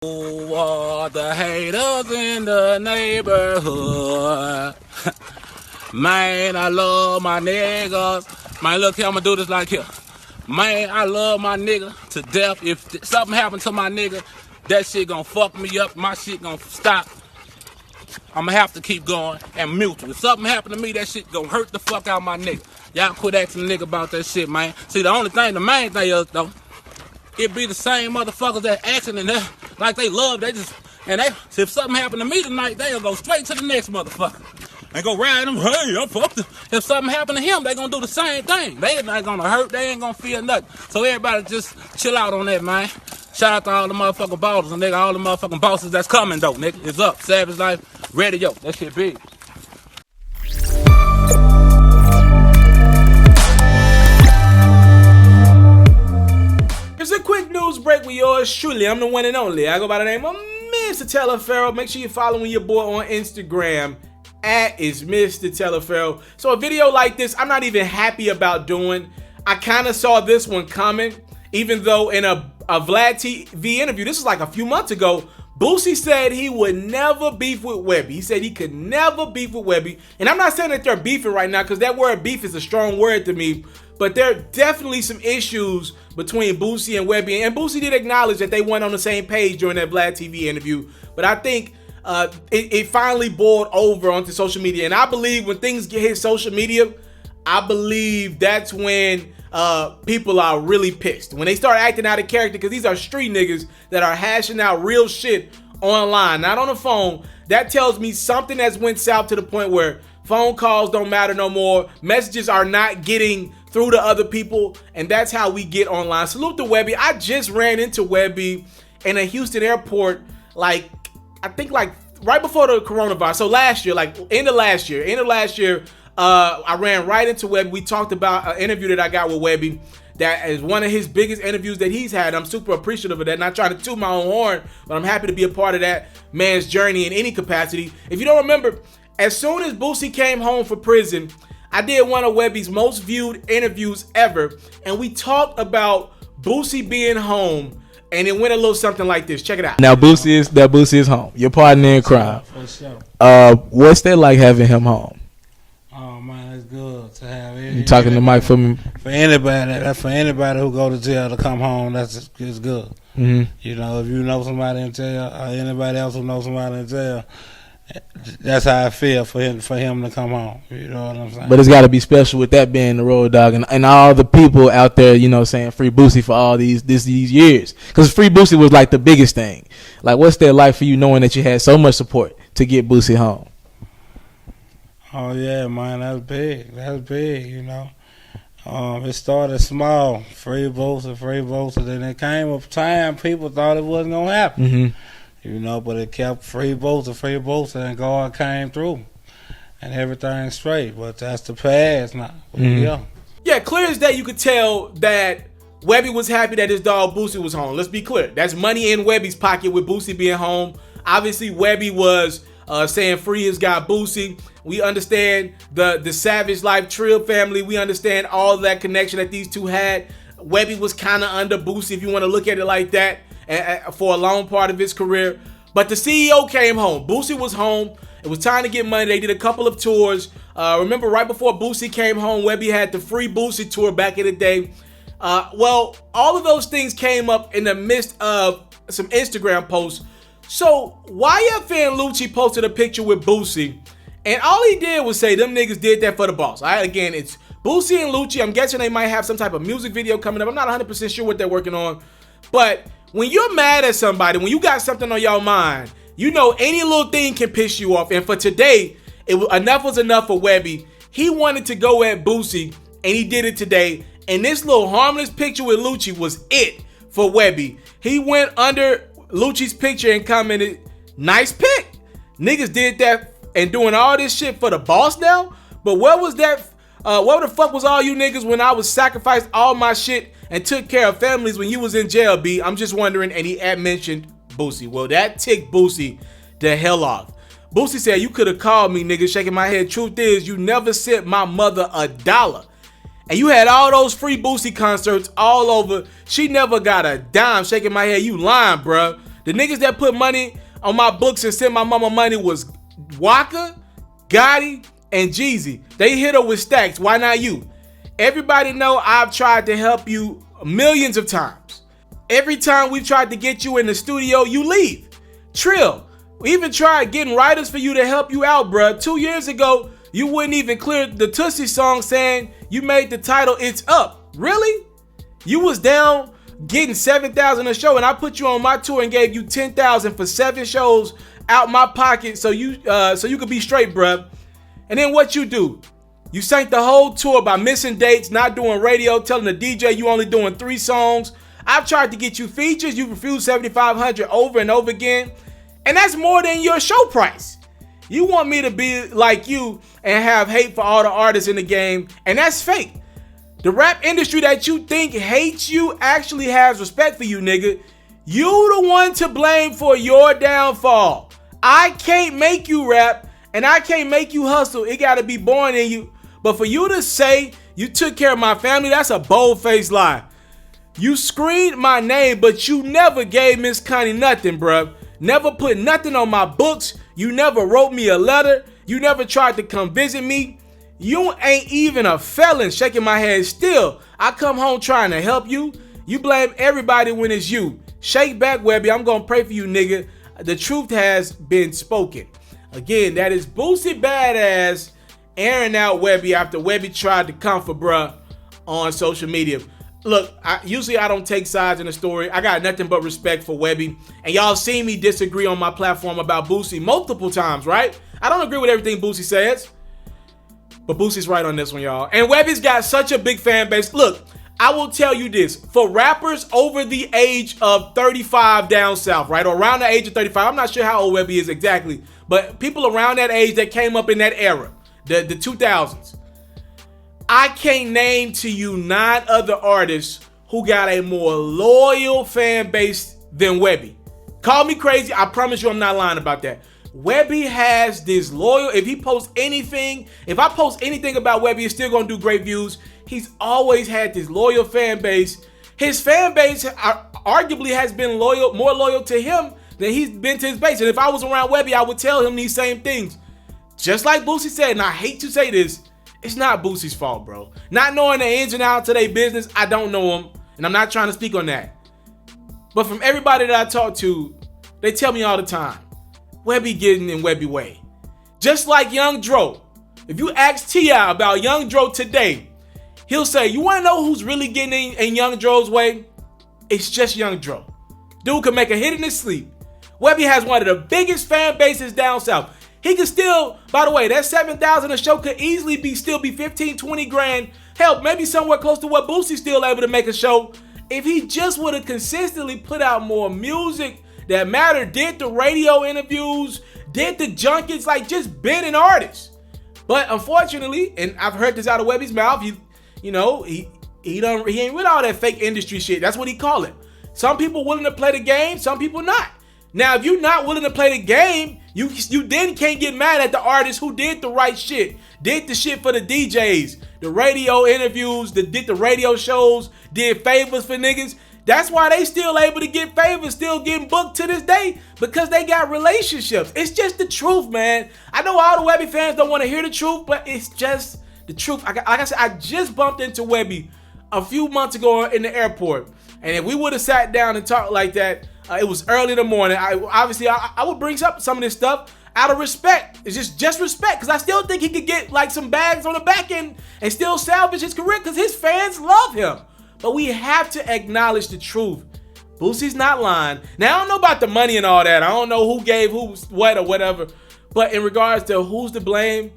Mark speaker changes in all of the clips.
Speaker 1: Who are the haters in the neighborhood? Man, I love my niggas. Man, look here, I'm gonna do this like here. Man, I love my nigga to death. If something happened to my nigga, that shit gonna fuck me up. My shit gonna stop. I'm gonna have to keep going and mutual. If something happened to me, that shit gonna hurt the fuck out my nigga. Y'all quit asking the nigga about that shit, man. See, the main thing is, though, it be the same motherfuckers that acting and that like they love, so if something happened to me tonight, they'll go straight to the next motherfucker and go ride them. Hey, I fucked him. If something happened to him, they gonna do the same thing. They not gonna hurt, they ain't gonna feel nothing. So everybody just chill out on that, man. Shout out to all the motherfucking bosses and nigga, all the motherfucking bosses that's coming though, nigga. It's up. Savage Life Radio. That shit big.
Speaker 2: It's a quick news break with yours truly. I'm the one and only. I go by the name of Mr. TALIAFERRO. Make sure you're following your boy on Instagram at itsmrtaliaferro. So a video like this, I'm not even happy about doing. I kind of saw this one coming, even though in a Vlad TV interview, this is like a few months ago, Boosie said he would never beef with Webbie. He said he could never beef with Webbie. And I'm not saying that they're beefing right now, because that word beef is a strong word to me. But there are definitely some issues between Boosie and Webbie. And Boosie did acknowledge that they weren't on the same page during that Vlad TV interview. But I think it finally boiled over onto social media. And I believe when things get hit social media, I believe that's when people are really pissed. When they start acting out of character, because these are street niggas that are hashing out real shit online, not on the phone. That tells me something has went south to the point where phone calls don't matter no more. Messages are not getting through to other people, and that's how we get online. Salute to Webbie. I just ran into Webbie in a Houston airport, I think right before the coronavirus. So last year, end of last year, I ran right into Webbie. We talked about an interview that I got with Webbie. That is one of his biggest interviews that he's had. I'm super appreciative of that. Not trying to toot my own horn, but I'm happy to be a part of that man's journey in any capacity. If you don't remember, as soon as Boosie came home from prison, I did one of Webbie's most viewed interviews ever, and we talked about Boosie being home, and it went a little something like this. Check it out.
Speaker 3: Now Boosie is home. Your partner in crime.
Speaker 4: For sure.
Speaker 3: What's that like having him home?
Speaker 4: Oh man, it's good to have it.
Speaker 3: You talking to Mike for
Speaker 4: anybody who go to jail to come home. It's good.
Speaker 3: Mm-hmm.
Speaker 4: You know, if you know somebody in jail, or anybody else who knows somebody in jail, that's how I feel for him to come home. You know what I'm saying?
Speaker 3: But it's got to be special with that being the road dog and all the people out there, you know, saying free Boosie for all these years. Because free Boosie was like the biggest thing. Like, what's that like for you knowing that you had so much support to get Boosie home?
Speaker 4: Oh yeah, man, that's big. You know, it started small, free Boosie. Then it came a time people thought it wasn't gonna happen.
Speaker 3: Mm-hmm.
Speaker 4: You know, but it kept free Boosie, and God came through, and everything's straight. But that's the past now.
Speaker 3: Mm-hmm.
Speaker 2: Yeah, clear as day, you could tell that Webbie was happy that his dog Boosie was home. Let's be clear. That's money in Webbie's pocket with Boosie being home. Obviously, Webbie was saying free his guy Boosie. We understand the Savage Life Trill family. We understand all that connection that these two had. Webbie was kind of under Boosie, if you want to look at it like that, for a long part of his career. But the CEO came home. Boosie was home. It was time to get money. They did a couple of tours. Remember, right before Boosie came home, Webbie had the free Boosie tour back in the day. Well, all of those things came up in the midst of some Instagram posts. So YFN Lucci posted a picture with Boosie, and all he did was say them niggas did that for the boss. All right, again, it's Boosie and Lucci. I'm guessing they might have some type of music video coming up. I'm not 100% sure what they're working on. But when you're mad at somebody, when you got something on your mind, you know any little thing can piss you off. And for today, enough was enough for Webbie. He wanted to go at Boosie, and he did it today. And this little harmless picture with Lucci was it for Webbie. He went under Lucci's picture and commented, "Nice pic. Niggas did that and doing all this shit for the boss now? But where was that? Where the fuck was all you niggas when I was sacrificed all my shit and took care of families when you was in jail, B? I'm just wondering." And he had mentioned Boosie. Well, that ticked Boosie the hell off. Boosie said, "You could have called me, nigga." Shaking my head. "Truth is, you never sent my mother $1. And you had all those free Boosie concerts all over. She never got a dime." Shaking my head. "You lying, bruh. The niggas that put money on my books and sent my mama money was Waka, Gotti, and Jeezy. They hit her with stacks. Why not you? Everybody know I've tried to help you millions of times. Every time we've tried to get you in the studio, you leave. Trill, we even tried getting writers for you to help you out, bruh. 2 years ago, you wouldn't even clear the Tootsie song saying you made the title It's Up. Really? You was down getting 7,000 a show, and I put you on my tour and gave you 10,000 for 7 shows out my pocket so you could be straight, bruh. And then what you do? You sank the whole tour by missing dates, not doing radio, telling the DJ you only doing 3 songs. I've tried to get you features. You refused 7,500 over and over again. And that's more than your show price. You want me to be like you and have hate for all the artists in the game, and that's fake. The rap industry that you think hates you actually has respect for you, nigga. You the one to blame for your downfall. I can't make you rap, and I can't make you hustle. It gotta be born in you. But for you to say you took care of my family, that's a bold-faced lie. You screened my name, but you never gave Miss Connie nothing, bruh. Never put nothing on my books. You never wrote me a letter. You never tried to come visit me. You ain't even a felon. Shaking my head still. I come home trying to help you. You blame everybody when it's you. Shake back, Webbie. I'm gonna pray for you, nigga. The truth has been spoken. Again, that is Boosie Badass airing out Webbie after Webbie tried to come for bruh on social media. Look, usually I don't take sides in the story. I got nothing but respect for Webbie. And y'all seen me disagree on my platform about Boosie multiple times, right? I don't agree with everything Boosie says. But Boosie's right on this one, y'all. And Webbie's got such a big fan base. Look, I will tell you this. For rappers over the age of 35 down south, right? Or around the age of 35. I'm not sure how old Webbie is exactly. But people around that age that came up in that era. The 2000s. I can't name to you 9 other artists who got a more loyal fan base than Webbie. Call me crazy. I promise you I'm not lying about that. Webbie has this loyal, if he posts anything, if I post anything about Webbie, it's still going to do great views. He's always had this loyal fan base. His fan base arguably has been more loyal to him than he's been to his base. And if I was around Webbie, I would tell him these same things. Just like Boosie said, and I hate to say this, it's not Boosie's fault, bro. Not knowing the ins and outs of their business, I don't know him, and I'm not trying to speak on that. But from everybody that I talk to, they tell me all the time, Webbie getting in Webbie way. Just like Young Dro. If you ask T.I. about Young Dro today, he'll say, you want to know who's really getting in Young Dro's way? It's just Young Dro. Dude can make a hit in his sleep. Webbie has one of the biggest fan bases down south. He could still, by the way, that 7,000 a show could easily still be 15, 20 grand. Hell, maybe somewhere close to what Boosie's still able to make a show. If he just would have consistently put out more music that mattered, did the radio interviews, did the junkets, like just been an artist. But unfortunately, and I've heard this out of Webbie's mouth, he ain't with all that fake industry shit. That's what he call it. Some people willing to play the game, some people not. Now, if you're not willing to play the game, you then can't get mad at the artists who did the right shit, did the shit for the DJs, the radio interviews, did the radio shows, did favors for niggas. That's why they still able to get favors, still getting booked to this day, because they got relationships. It's just the truth, man. I know all the Webbie fans don't want to hear the truth, but it's just the truth. Like I said, I just bumped into Webbie a few months ago in the airport, and if we would have sat down and talked like that, it was early in the morning. I would bring up some of this stuff out of respect. It's just respect, because I still think he could get like some bags on the back end and still salvage his career, because his fans love him. But we have to acknowledge the truth. Boosie's not lying. Now, I don't know about the money and all that. I don't know who gave who what or whatever. But in regards to who's to blame,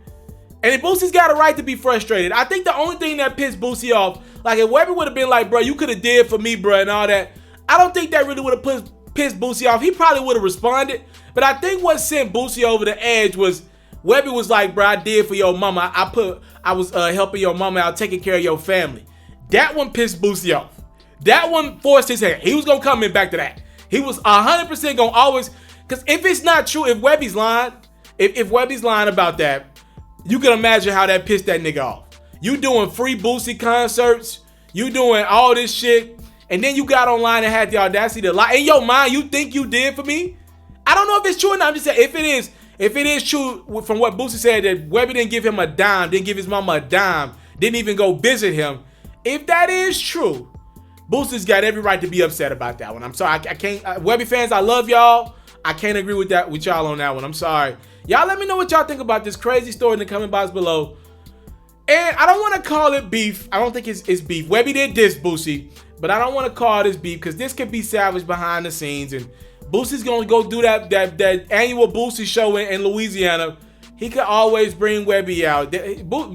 Speaker 2: and if Boosie's got a right to be frustrated, I think the only thing that pissed Boosie off, like if Webbie would have been like, bro, you could have did for me, bro, and all that, I don't think that really would have pissed Boosie off. He probably would have responded. But I think what sent Boosie over the edge was Webbie was like, bro, I did for your mama. I was helping your mama out, taking care of your family. That one pissed Boosie off. That one forced his hand. He was going to come in back to that. He was 100% going to always, because if it's not true, if Webbie's lying, if Webbie's lying about that, you can imagine how that pissed that nigga off. You doing free Boosie concerts, you doing all this shit, and then you got online and had the audacity to lie. In your mind, you think you did for me? I don't know if it's true or not. I'm just saying, if it is true from what Boosie said, that Webbie didn't give him a dime, didn't give his mama a dime, didn't even go visit him. If that is true, Boosie's got every right to be upset about that one. I'm sorry, I can't. Webbie fans, I love y'all. I can't agree with y'all on that one. I'm sorry. Y'all let me know what y'all think about this crazy story in the comment box below. And I don't want to call it beef. I don't think it's beef. Webbie did diss Boosie, but I don't want to call this beef because this could be salvaged behind the scenes. And Boosie's going to go do that annual Boosie show in Louisiana. He could always bring Webbie out.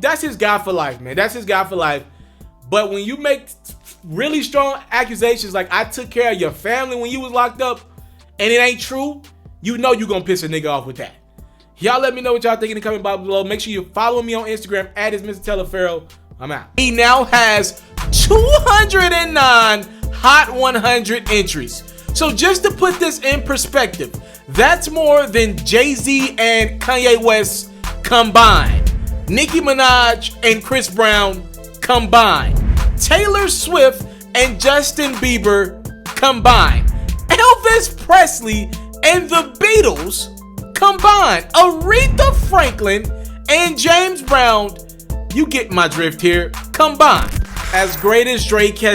Speaker 2: That's his guy for life, man. That's his guy for life. But when you make really strong accusations like I took care of your family when you was locked up and it ain't true, you know you're going to piss a nigga off with that. Y'all let me know what y'all think in the comment box below. Make sure you follow me on Instagram at itsmrtaliaferro. I'm out. He now has 209 Hot 100 entries. So just to put this in perspective, that's more than Jay-Z and Kanye West combined, Nicki Minaj and Chris Brown combined, Taylor Swift and Justin Bieber combined, Elvis Presley and the Beatles combined, Aretha Franklin and James Brown, you get my drift here, combined. As great as Drake has